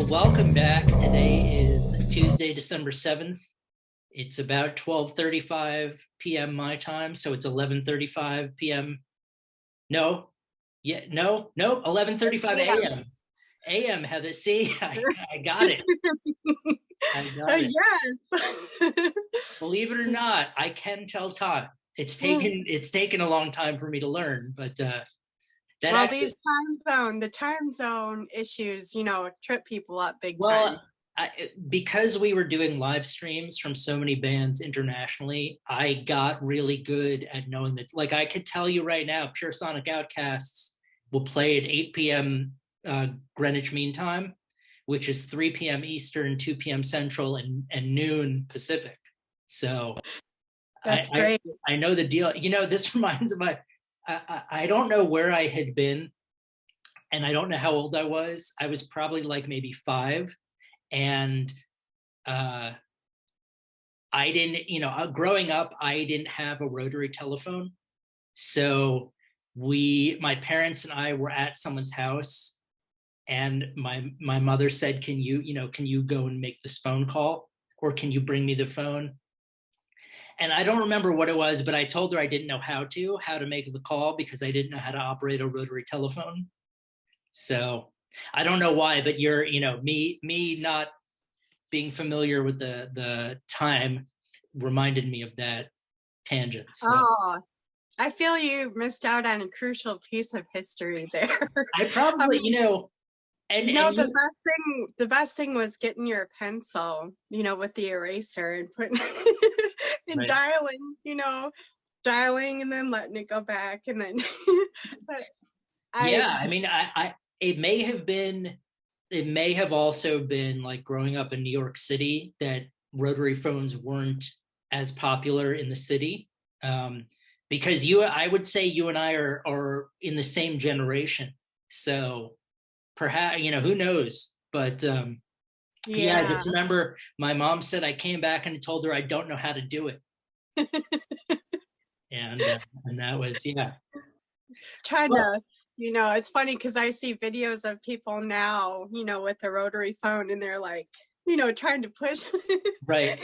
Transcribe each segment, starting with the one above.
welcome back. Today is Tuesday, December 7th. It's about 12:35 p.m. my time, so it's 11:35 p.m. No, yeah, no, nope, 11:35 Yeah. a.m. a.m. Heather, see, I got it. I got it. Yes. Believe it or not, I can tell time. It's taken a long time for me to learn, but that Well, actually, the time zone issues, trip people up big time. well, because we were doing live streams from so many bands internationally, I got really good at knowing that. Like, I could tell you right now, Pure Sonic Outcasts will play at 8 p.m. Greenwich Mean Time, which is 3 p.m. Eastern, 2 p.m. Central, and noon Pacific. So That's I, great. I know the deal. This reminds me of I don't know where I had been, and I don't know how old I was. I was probably like maybe 5, and uh, I didn't, growing up, I didn't have a rotary telephone. So my parents and I were at someone's house, and my mother said, can you go and make this phone call, or can you bring me the phone? And I don't remember what it was, but I told her I didn't know how to make the call because I didn't know how to operate a rotary telephone. So I don't know why, but me not being familiar with the time reminded me of that tangent. So Oh, I feel you missed out on a crucial piece of history there. I probably, and and The you, best thing was getting your pencil, with the eraser and putting and right. dialing and then letting it go back and then but Yeah, I I mean, it may have also been like growing up in New York City that rotary phones weren't as popular in the city. Um, because I would say you and I are in the same generation. So perhaps, who knows? But yeah, I yeah. just remember my mom said I came back and told her I don't know how to do it. And that was, yeah. Trying Well, to it's funny because I see videos of people now with the rotary phone and they're like trying to push right.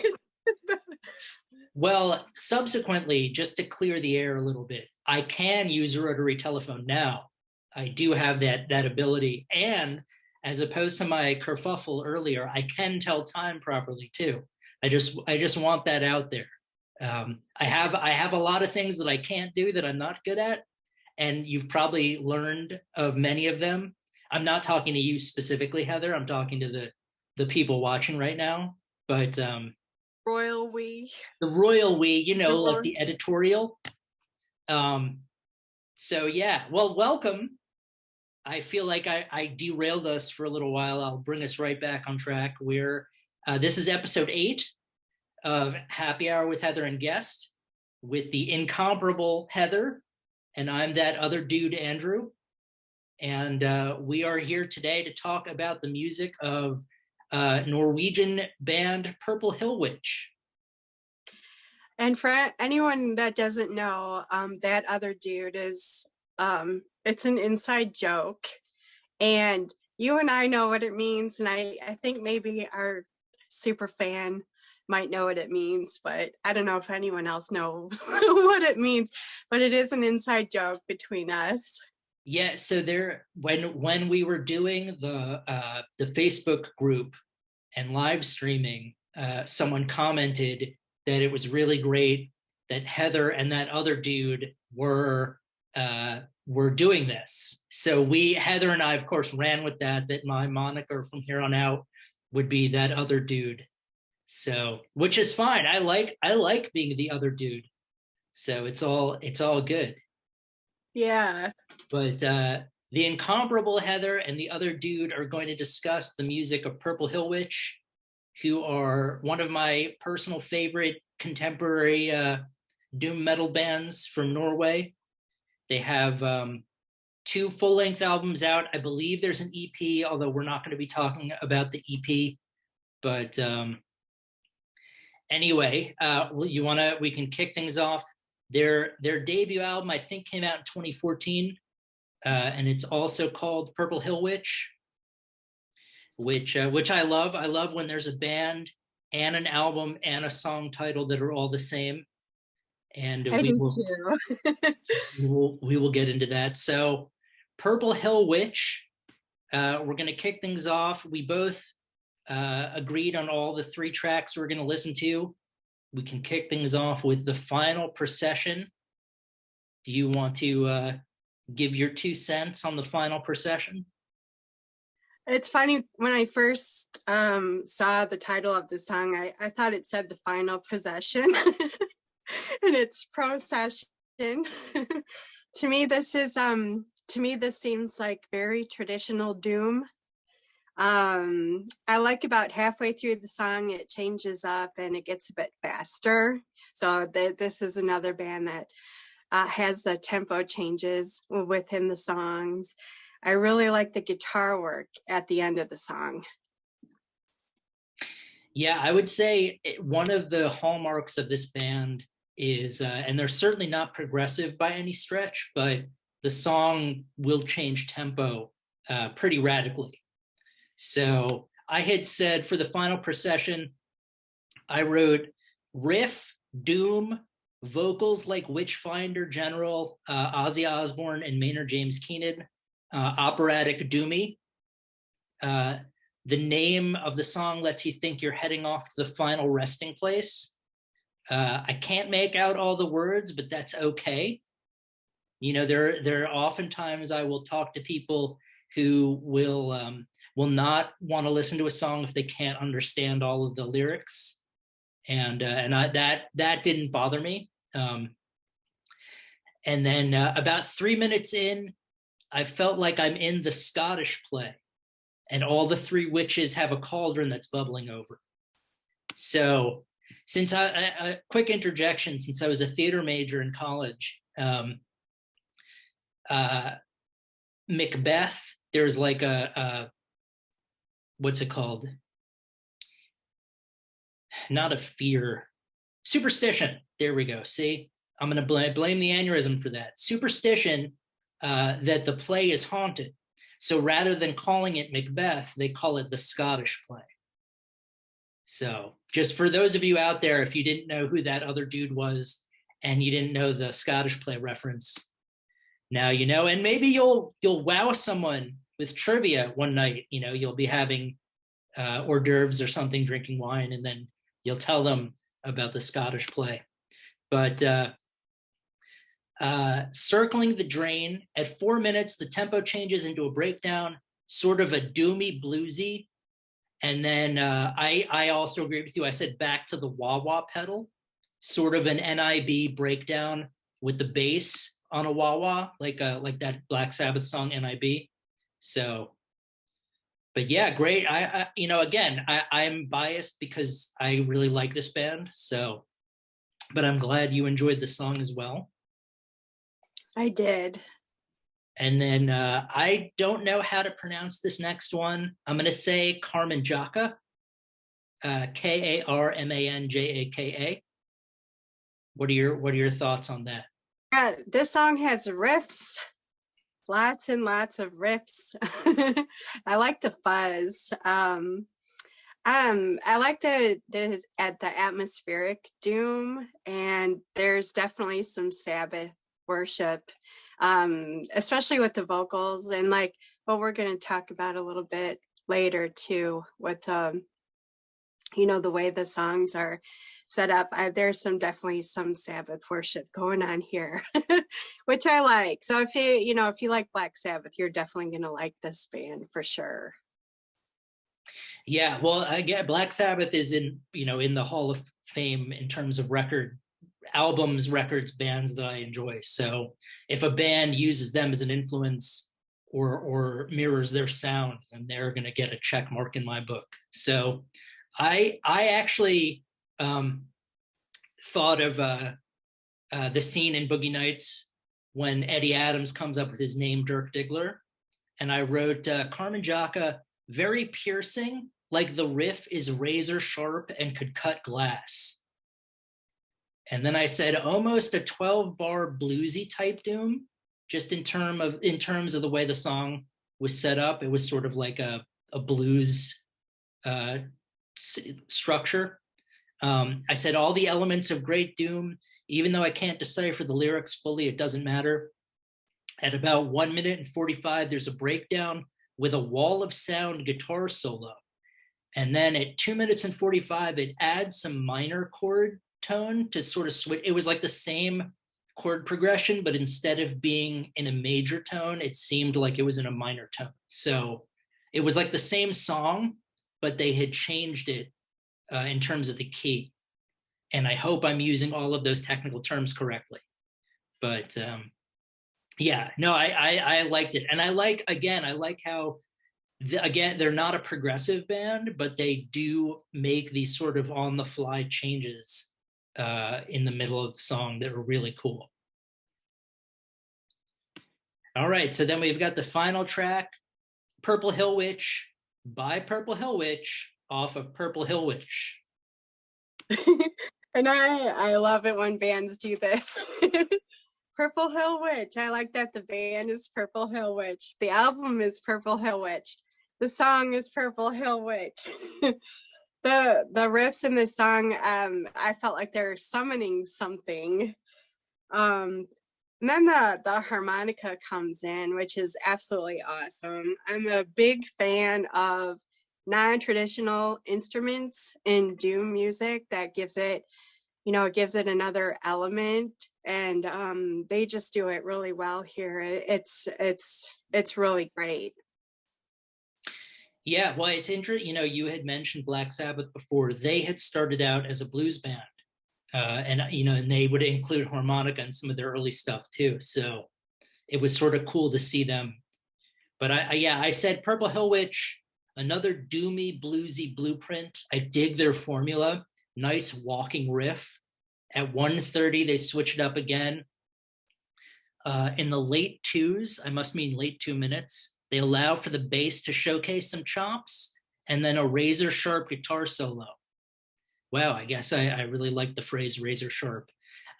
Well, subsequently, just to clear the air a little bit, I can use a rotary telephone now. I do have that ability, and as opposed to my kerfuffle earlier, I can tell time properly too. I just want that out there. I have a lot of things that I can't do that I'm not good at, and you've probably learned of many of them. I'm not talking to you specifically, Heather. I'm talking to the people watching right now. But royal we. the royal we, The like the editorial. Um, so yeah, well, welcome. I feel like I derailed us for a little while. I'll bring us right back on track. This is episode 8 of Happy Hour with Heather and Guest, with the incomparable Heather, and I'm that other dude, Andrew. And we are here today to talk about the music of Norwegian band Purple Hill Witch. And for anyone that doesn't know, that other dude is it's an inside joke, and you and I know what it means, and I think maybe our super fan might know what it means, but I don't know if anyone else knows what it means, but it is an inside joke between us. Yeah, so when we were doing the Facebook group and live streaming, someone commented that it was really great that Heather and that other dude were doing this. So Heather and I, of course, ran with that my moniker from here on out would be that other dude. So, which is fine. I like being the other dude. So it's all good. Yeah. But the incomparable Heather and the other dude are going to discuss the music of Purple Hill Witch, who are one of my personal favorite contemporary doom metal bands from Norway. They have 2 full-length albums out. I believe there's an EP, although we're not going to be talking about the EP. But anyway, we can kick things off. Their debut album, I think, came out in 2014, and it's also called Purple Hill Witch. which I love. I love when there's a band and an album and a song title that are all the same. And I do too. we will get into that. So, Purple Hill Witch. We're going to kick things off. We both agreed on all the three tracks we're going to listen to. We can kick things off with the Final Procession. Do you want to give your 2 cents on the Final Procession? It's funny, when I first saw the title of the song, I thought it said the final possession, and it's procession. To me, this seems like very traditional doom. I like about halfway through the song, it changes up and it gets a bit faster. So this is another band that has the tempo changes within the songs. I really like the guitar work at the end of the song. Yeah, I would say one of the hallmarks of this band is, and they're certainly not progressive by any stretch, but the song will change tempo pretty radically. So I had said for the Final Procession, I wrote riff, doom, vocals like Witchfinder General, Ozzy Osbourne, and Maynard James Keenan, operatic doomy. The name of the song lets you think you're heading off to the final resting place. I can't make out all the words, but that's okay. There are oftentimes I will talk to people who will not want to listen to a song if they can't understand all of the lyrics, and that didn't bother me. And then about 3 minutes in, I felt like I'm in the Scottish play, and all the three witches have a cauldron that's bubbling over. So, since a quick interjection, since I was a theater major in college, Macbeth, there's like a what's it called? Not a fear, superstition. There we go. See, I'm going to blame the aneurysm for that. Superstition that the play is haunted. So rather than calling it Macbeth, they call it the Scottish play. So just for those of you out there, if you didn't know who that other dude was and you didn't know the Scottish play reference, now you know. And maybe you'll wow someone with trivia one night. You'll be having hors d'oeuvres or something, drinking wine, and then you'll tell them about the Scottish play. But Circling the Drain, at 4 minutes, the tempo changes into a breakdown, sort of a doomy bluesy. And then I also agree with you. I said back to the wah-wah pedal, sort of an NIB breakdown with the bass on a wah-wah, like that Black Sabbath song NIB. So, but yeah, great. I'm biased because I really like this band. So, but I'm glad you enjoyed the song as well. I did. And then I don't know how to pronounce this next one. I'm going to say Karmanjaka, Karmanjaka. What are your thoughts on that? Yeah, this song has riffs, lots and lots of riffs. I like the fuzz. I like the atmospheric doom, and there's definitely some Sabbath worship, especially with the vocals, and like what we're going to talk about a little bit later too, with the way the songs are set up. There's definitely some Sabbath worship going on here, which I like. So if you like Black Sabbath, you're definitely going to like this band for sure. Yeah, well, again, Black Sabbath is in the Hall of Fame in terms of albums, records, bands that I enjoy. So if a band uses them as an influence or mirrors their sound, then they're going to get a check mark in my book. So I actually thought of the scene in Boogie Nights when Eddie Adams comes up with his name, Dirk Diggler, and I wrote Karmanjaka, very piercing, like the riff is razor sharp and could cut glass. And then I said almost a 12-bar bluesy type doom, just in terms of the way the song was set up. It was sort of like a a blues uh, structure. I said all the elements of Great Doom, even though I can't decipher the lyrics fully, it doesn't matter. At about 1 minute and 45, there's a breakdown with a wall of sound guitar solo. And then at 2 minutes and 45, it adds some minor chord tone to sort of switch. It was like the same chord progression, but instead of being in a major tone, it seemed like it was in a minor tone. So it was like the same song, but they had changed it in terms of the key. And I hope I'm using all of those technical terms correctly. But yeah, no, I liked it. And I like how, again, they're not a progressive band, but they do make these sort of on the fly changes in the middle of the song that are really cool. All right, so then we've got the final track, Purple Hill Witch by Purple Hill Witch off of Purple Hill Witch. And I love it when bands do this. Purple Hill Witch. I like that the band is Purple Hill Witch. The album is Purple Hill Witch. The song is Purple Hill Witch. The riffs in this song, I felt like they're summoning something. And then the harmonica comes in, which is absolutely awesome. I'm a big fan of non-traditional instruments in doom music. That gives it, it gives it another element, and they just do it really well here. It's really great. Yeah, well, it's interesting. You had mentioned Black Sabbath before. They had started out as a blues band, and they would include harmonica in some of their early stuff too. So it was sort of cool to see them. But I said Purple Hill Witch, another doomy, bluesy blueprint. I dig their formula. Nice walking riff. At 1:30, they switch it up again. In the late twos, I must mean late 2 minutes, they allow for the bass to showcase some chops and then a razor sharp guitar solo. Wow, I guess I really like the phrase razor sharp.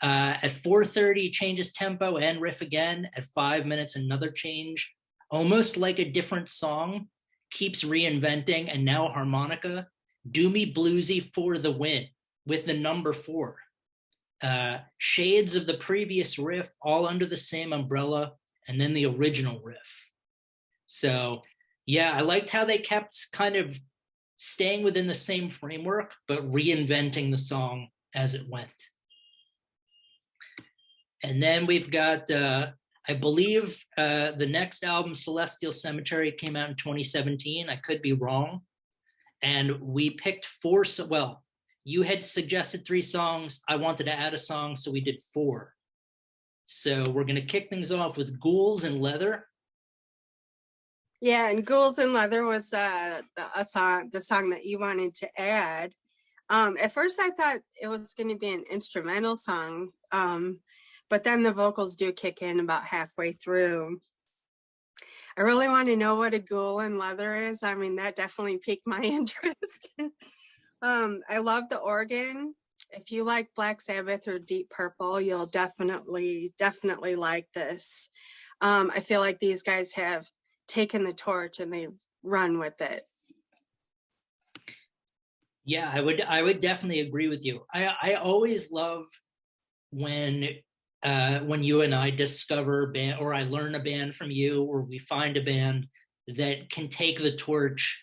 At 4:30, changes tempo and riff again. At 5 minutes, another change. Almost like a different song, keeps reinventing, and now harmonica. Doomy bluesy for the win with the number 4. Shades of the previous riff, all under the same umbrella, and then the original riff. So yeah, I liked how they kept kind of staying within the same framework, but reinventing the song as it went. And then we've got, I believe the next album, Celestial Cemetery, came out in 2017. I could be wrong. And we picked 4, well, you had suggested 3 songs. I wanted to add a song, so we did 4. So we're going to kick things off with Ghouls in Leather. Yeah, and Ghouls in Leather was the song that you wanted to add. At first, I thought it was going to be an instrumental song, but then the vocals do kick in about halfway through. I really want to know what a ghoul in leather is. I mean, that definitely piqued my interest. I love the organ. If you like Black Sabbath or Deep Purple, you'll definitely like this. I feel like these guys have taken the torch and they've run with it. Yeah, I would definitely agree with you. I always love when you and I discover a band, or I learn a band from you, or we find a band that can take the torch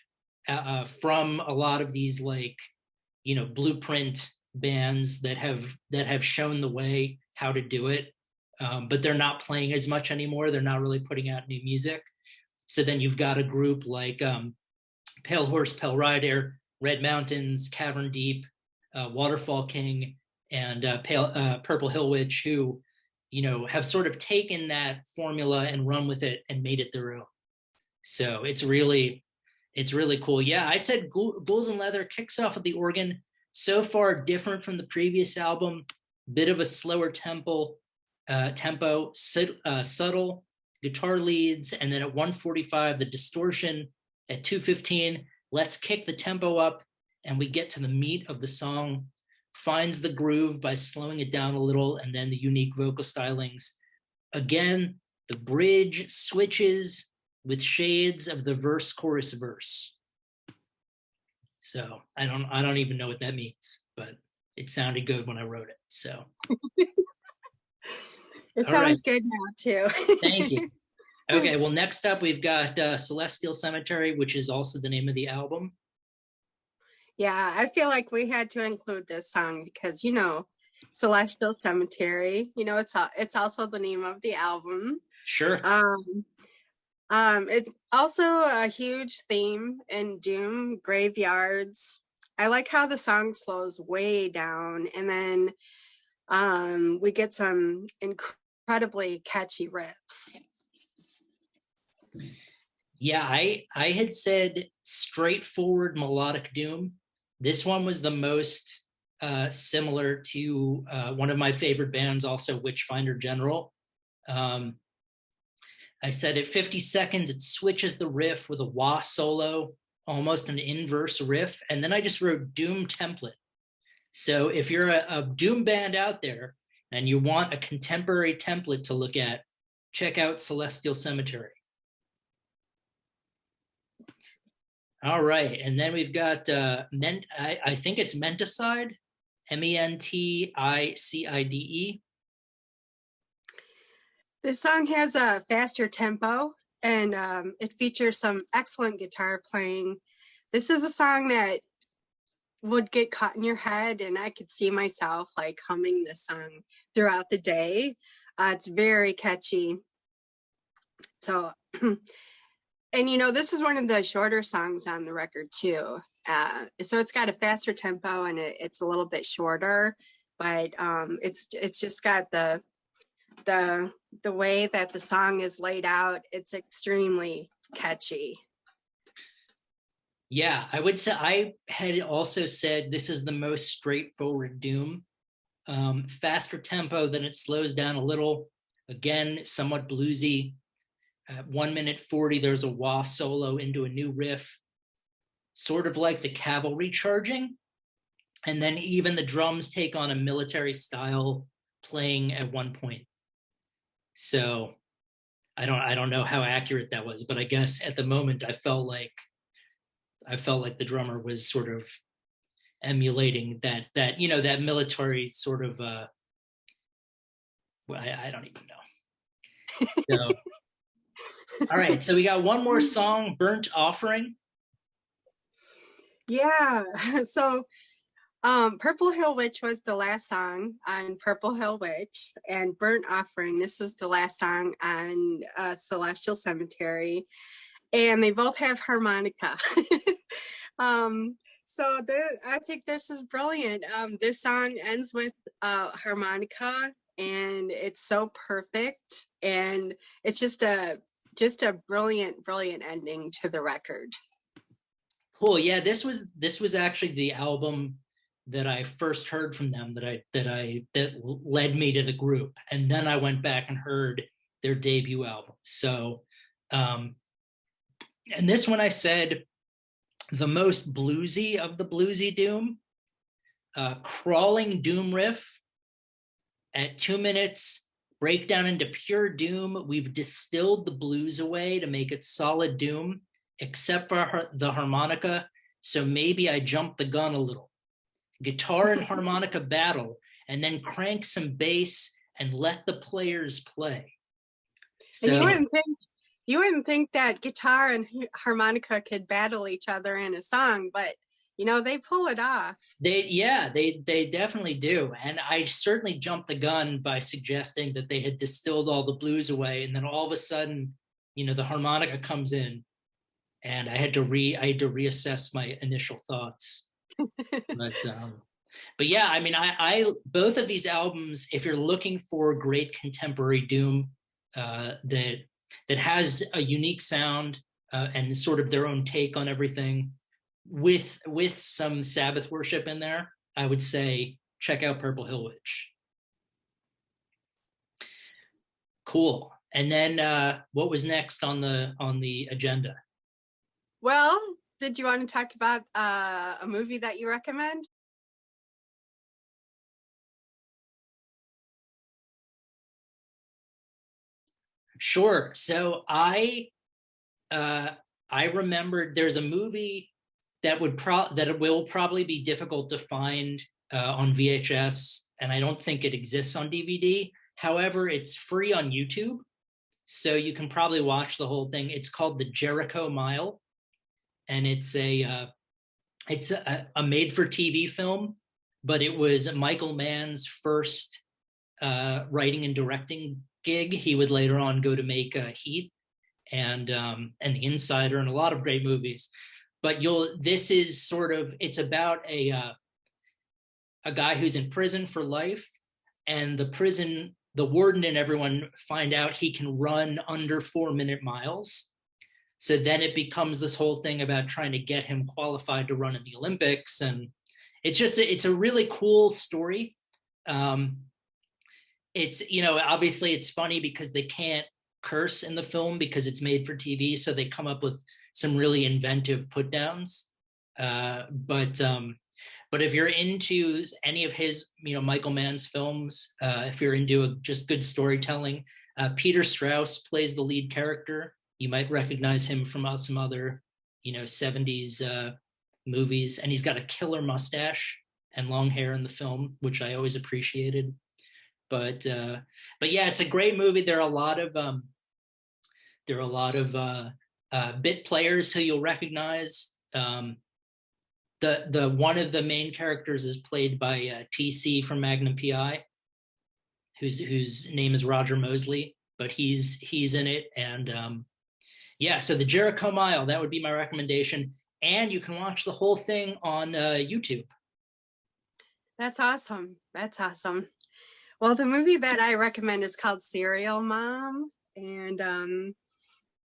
from a lot of these blueprint bands that have shown the way how to do it, but they're not playing as much anymore. They're not really putting out new music. So then you've got a group like Pale Horse, Pale Rider, Red Mountains, Cavern Deep, Waterfall King, and Purple Hill Witch, who have sort of taken that formula and run with it and made it their own. So it's really cool. Yeah, I said Ghouls in Leather kicks off with the organ. So far different from the previous album, bit of a slower tempo, subtle guitar leads, and then at 1:45 the distortion. At 2:15, let's kick the tempo up, and we get to the meat of the song. Finds the groove by slowing it down a little, and then the unique vocal stylings. Again, the bridge switches with shades of the verse, chorus, verse. So I don't even know what that means, but it sounded good when I wrote it. So It all right, sounds good now too. thank you. Okay, well, next up we've got Celestial Cemetery, which is also the name of the album. Yeah, I feel like we had to include this song because Celestial Cemetery. It's also the name of the album. Sure. Um, it's also a huge theme in Doom graveyards. I like how the song slows way down, and then we get some incredibly catchy riffs. Yeah, I had said straightforward melodic doom. This one was the most similar to one of my favorite bands, also Witchfinder General. Um, I said at 50 seconds, it switches the riff with a wah solo, almost an inverse riff. And then I just wrote Doom template. So if you're a Doom band out there and you want a contemporary template to look at, check out Celestial Cemetery. All right. And then we've got, I think it's Menticide, Menticide. This song has a faster tempo and it features some excellent guitar playing. This is a song that would get caught in your head, and I could see myself like humming this song throughout the day. It's very catchy. So, and this is one of the shorter songs on the record too. So it's got a faster tempo and it's a little bit shorter, but it's just got the way that the song is laid out. It's extremely catchy. Yeah, I would say I had also said this is the most straightforward Doom. Faster tempo, then it slows down a little. Again, somewhat bluesy. At 1 minute 40, there's a wah solo into a new riff, sort of like the cavalry charging. And then even the drums take on a military style playing at one point. So I don't know how accurate that was, but I guess at the moment I felt like the drummer was sort of emulating that military sort of I don't even know. So all right, so we got one more song, Burnt Offering. Yeah. So Purple Hill Witch was the last song on Purple Hill Witch, and Burnt Offering, this is the last song on Celestial Cemetery, and they both have harmonica. I think this is brilliant. This song ends with harmonica, and it's so perfect, and it's just a brilliant ending to the record. Cool. Yeah, this was actually the album that I first heard from them that led me to the group, and then I went back and heard their debut album. So, and this one I said the most bluesy of the bluesy Doom, crawling Doom riff at 2 minutes, break down into pure Doom. We've distilled the blues away to make it solid Doom, except for the harmonica. So maybe I jumped the gun a little. Guitar and harmonica battle, and then crank some bass and let the players play. So, and you wouldn't think that guitar and harmonica could battle each other in a song, but they pull it off. They definitely do. And I certainly jumped the gun by suggesting that they had distilled all the blues away, and then all of a sudden, the harmonica comes in, and I had to reassess my initial thoughts. But yeah, I mean, I both of these albums, if you're looking for great contemporary Doom that has a unique sound and sort of their own take on everything, with some Sabbath worship in there, I would say check out Purple Hill Witch. Cool. And then what was next on the agenda? Well, did you want to talk about a movie that you recommend? Sure. So I remembered there's a movie that it will probably be difficult to find on VHS, and I don't think it exists on DVD. However, it's free on YouTube, so you can probably watch the whole thing. It's called The Jericho Mile, and it's a made for TV film, but it was Michael Mann's first writing and directing gig. He would later on go to make Heat and The Insider and a lot of great movies. But this is sort of, it's about a guy who's in prison for life, and the warden and everyone find out he can run under 4 minute miles. So then it becomes this whole thing about trying to get him qualified to run in the Olympics. And it's a really cool story. It's, obviously it's funny because they can't curse in the film because it's made for TV. So they come up with some really inventive put downs. But if you're into any of his, Michael Mann's films, if you're into just good storytelling, Peter Strauss plays the lead character. You might recognize him from some other, 70s movies. And he's got a killer mustache and long hair in the film, which I always appreciated. But yeah, it's a great movie. There are a lot of bit players who you'll recognize. The one of the main characters is played by TC from Magnum PI, whose name is Roger Mosley, but he's in it. And yeah, so The Jericho Mile, that would be my recommendation. And you can watch the whole thing on YouTube. That's awesome. That's awesome. Well, the movie that I recommend is called Serial Mom, and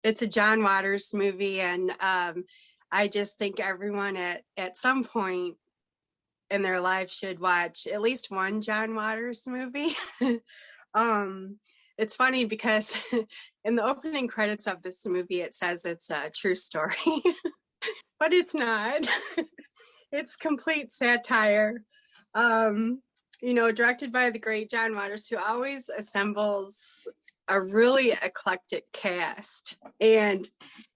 it's a John Waters movie, and I just think everyone at some point in their life should watch at least one John Waters movie. It's funny because in the opening credits of this movie, it says it's a true story, but it's not. It's complete satire. Directed by the great John Waters, who always assembles a really eclectic cast. And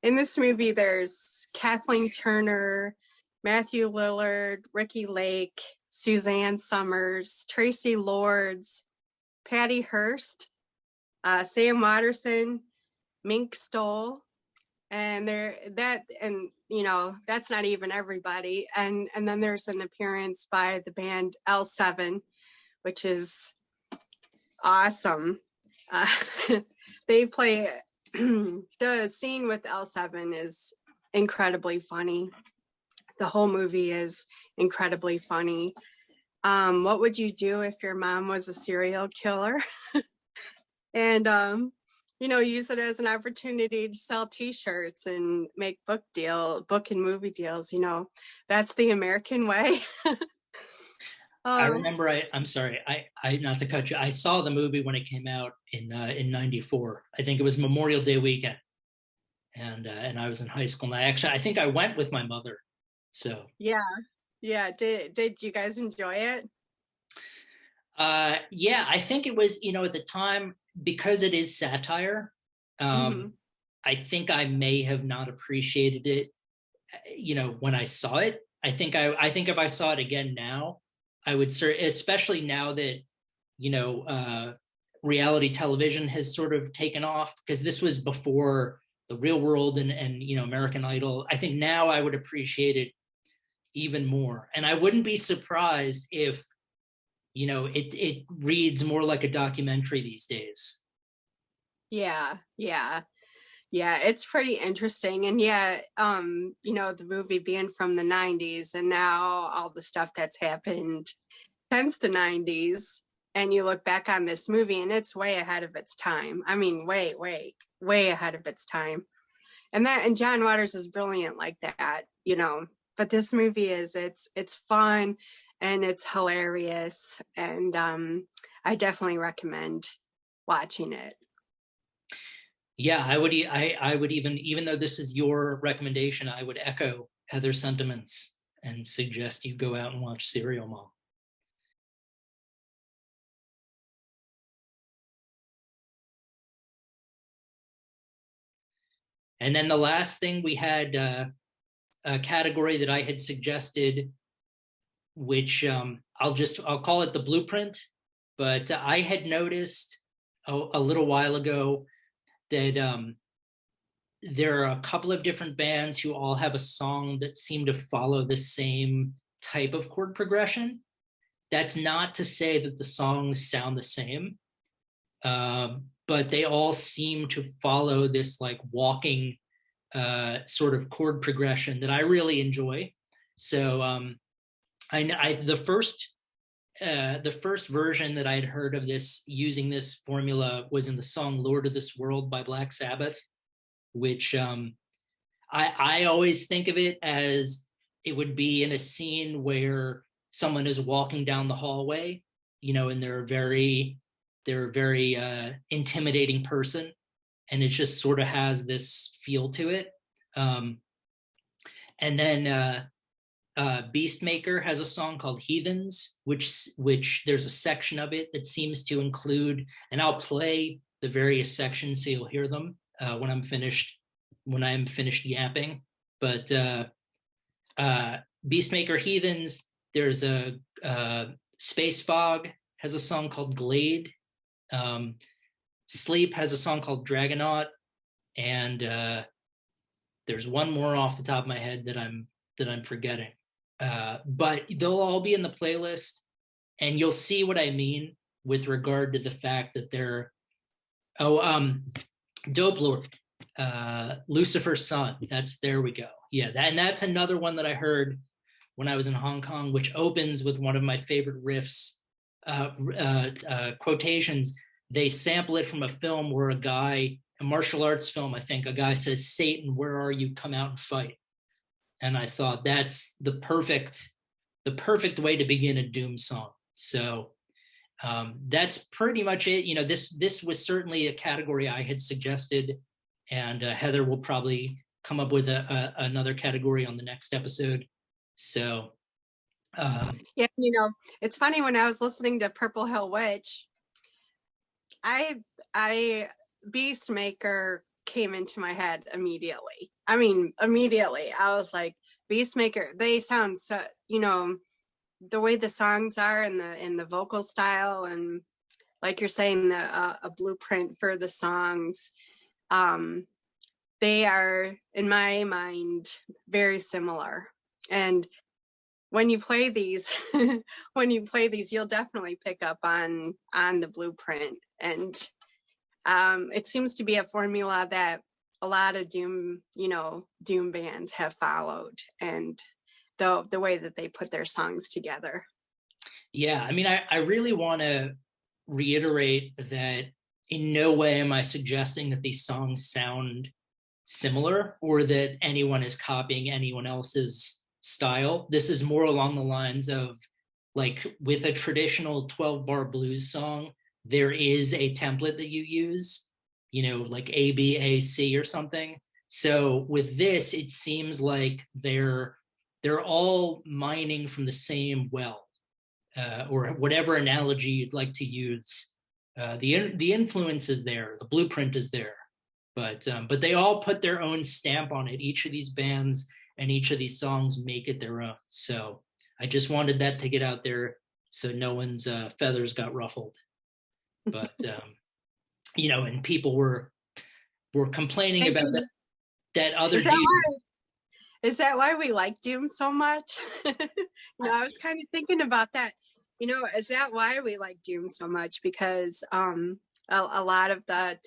in this movie, there's Kathleen Turner, Matthew Lillard, Ricky Lake, Suzanne Summers, Tracy Lords, Patty Hearst, Sam Watterson, Mink Stoll, and that's not even everybody. And then there's an appearance by the band L7, which is awesome. They play the scene with L7 is incredibly funny. The whole movie is incredibly funny. What would you do if your mom was a serial killer? And use it as an opportunity to sell T-shirts and make book and movie deals. That's the American way. I remember. I'm sorry. I not to cut you. I saw the movie when it came out in '94. I think it was Memorial Day weekend, and I was in high school. And I think I went with my mother. So yeah. Did you guys enjoy it? Yeah, I think it was. At the time, because it is satire. I think I may have not appreciated it. When I saw it, I think if I saw it again now, I would, especially now that, reality television has sort of taken off, because this was before The Real World and American Idol. I think now I would appreciate it even more. And I wouldn't be surprised if, it reads more like a documentary these days. Yeah. It's pretty interesting. And the movie being from the 90s, and now all the stuff that's happened since the 90s, and you look back on this movie and it's way ahead of its time. I mean, way ahead of its time. And John Waters is brilliant like that, but this movie it's fun and it's hilarious. And I definitely recommend watching it. Yeah, I would even though this is your recommendation, I would echo Heather's sentiments and suggest you go out and watch Serial Mom. And then the last thing we had a category that I had suggested, which I'll call it the blueprint. But I had noticed a little while ago that there are a couple of different bands who all have a song that seem to follow the same type of chord progression. That's not to say that the songs sound the same, but they all seem to follow this like walking sort of chord progression that I really enjoy. So the first version that I'd heard of this using this formula was in the song "Lord of This World" by Black Sabbath, which I always think of it as it would be in a scene where someone is walking down the hallway, and they're a very intimidating person, and it just sort of has this feel to it. And then Beastmaker has a song called "Heathens," which there's a section of it that seems to include, and I'll play the various sections so you'll hear them when I'm finished yapping. But Beastmaker, Heathens, there's a Space Fog has a song called Glade. Sleep has a song called Dragonaut, and there's one more off the top of my head that I'm forgetting. But they'll all be in the playlist, and you'll see what I mean with regard to the fact that they're Dope Lord, Lucifer's Son. There we go. Yeah, that's another one that I heard when I was in Hong Kong, which opens with one of my favorite riffs, quotations. They sample it from a film where a martial arts film, I think, a guy says, "Satan, where are you? Come out and fight." And I thought that's the perfect way to begin a Doom song. So that's pretty much it. This was certainly a category I had suggested, and Heather will probably come up with another category on the next episode. So yeah, it's funny, when I was listening to Purple Hill Witch, I Beastmaker came into my head immediately. I mean, immediately. I was like, Beastmaker, they sound so, the way the songs are and the vocal style, and like you're saying, a blueprint for the songs. They are, in my mind, very similar. And when you play these, you'll definitely pick up on the blueprint. And it seems to be a formula that a lot of Doom bands have followed, and the way that they put their songs together. Yeah, I mean, I really want to reiterate that in no way am I suggesting that these songs sound similar or that anyone is copying anyone else's style. This is more along the lines of, like, with a traditional 12-bar blues song, there is a template that you use, like A, B, A, C or something. So with this, it seems like they're all mining from the same well, or whatever analogy you'd like to use. The influence is there, the blueprint is there, but they all put their own stamp on it. Each of these bands and each of these songs make it their own. So I just wanted that to get out there so no one's feathers got ruffled. But and people were complaining about that other dude. Is that why we like Doom so much? I was kind of thinking about that. Is that why we like Doom so much? Because a lot of the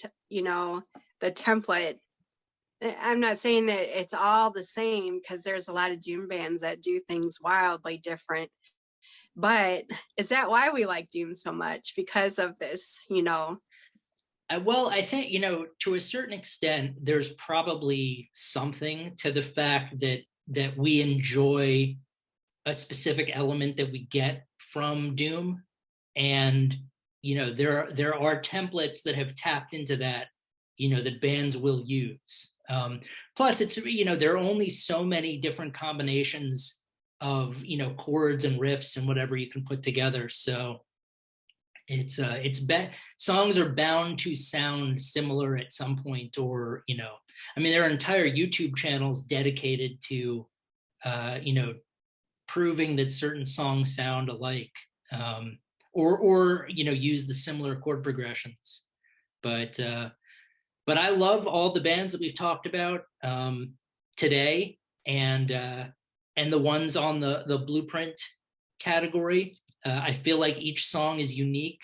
template, I'm not saying that it's all the same, because there's a lot of Doom bands that do things wildly different. But is that why we like Doom so much? Because of this, Well, I think, to a certain extent, there's probably something to the fact that we enjoy a specific element that we get from Doom. And, there are templates that have tapped into that, that bands will use. Plus, it's, there are only so many different combinations of, chords and riffs and whatever you can put together. So songs are bound to sound similar at some point, or, there are entire YouTube channels dedicated to proving that certain songs sound alike, or use the similar chord progressions. But I love all the bands that we've talked about today, and the ones on the Blueprint category. I feel like each song is unique,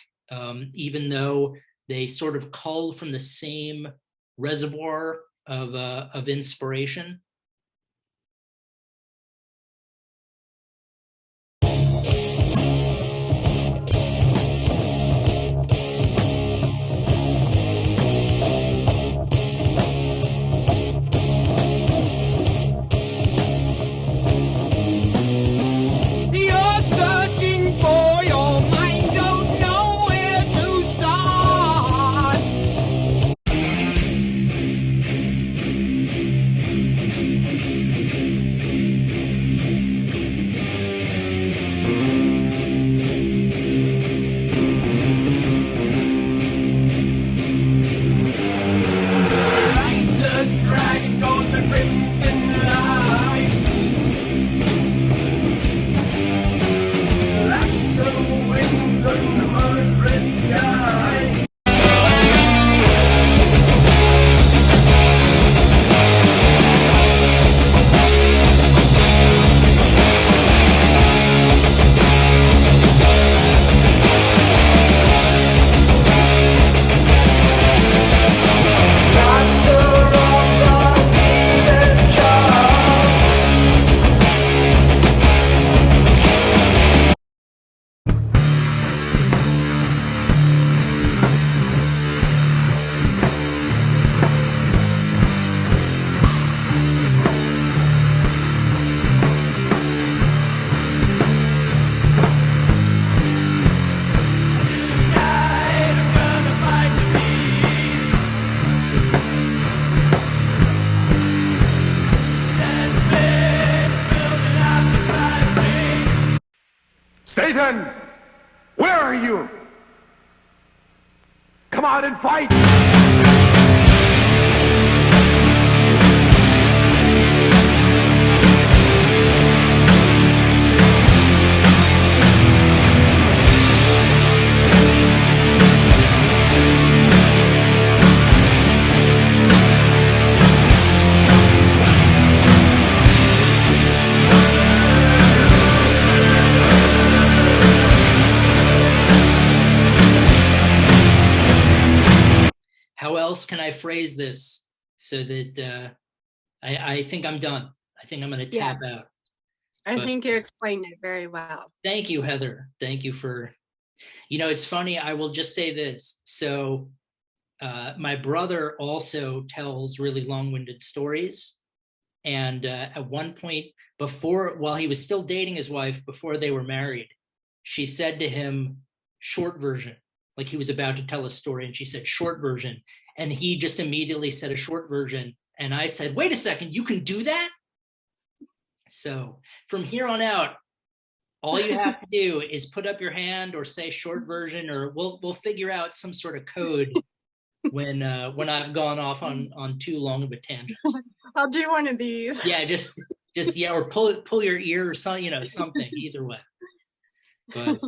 even though they sort of cull from the same reservoir of inspiration. Satan, where are you? Come out and fight! How else can I phrase this so that I think I'm done? I think I'm going to tap out. I think you explained it very well. Thank you, Heather. Thank you for, it's funny. I will just say this. So my brother also tells really long-winded stories. And at one point while he was still dating his wife, before they were married, she said to him, short version, like he was about to tell a story. And she said, short version. And he just immediately said a short version. And I said, wait a second, you can do that? So from here on out, all you have to do is put up your hand or say short version, or we'll figure out some sort of code when I've gone off on too long of a tangent. I'll do one of these. Yeah, just or pull your ear or something, either way. But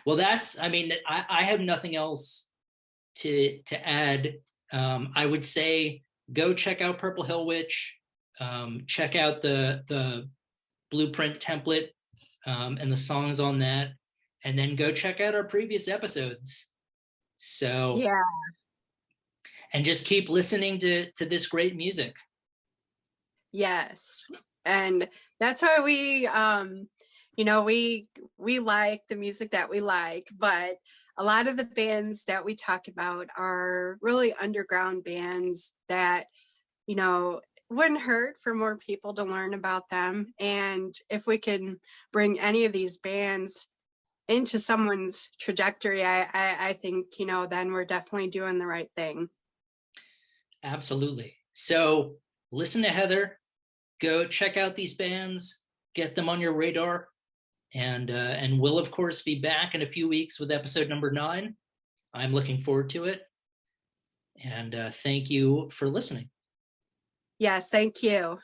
well, I have nothing else to add. I would say go check out Purple Hill Witch, check out the Blueprint template and the songs on that, and then go check out our previous episodes. So yeah, and just keep listening to this great music. Yes, and that's why we like the music that we like, but a lot of the bands that we talk about are really underground bands that, wouldn't hurt for more people to learn about them. And if we can bring any of these bands into someone's trajectory, I think, then we're definitely doing the right thing. Absolutely. So listen to Heather, go check out these bands, get them on your radar. And we'll, of course, be back in a few weeks with episode number 9. I'm looking forward to it. And thank you for listening. Yes, thank you.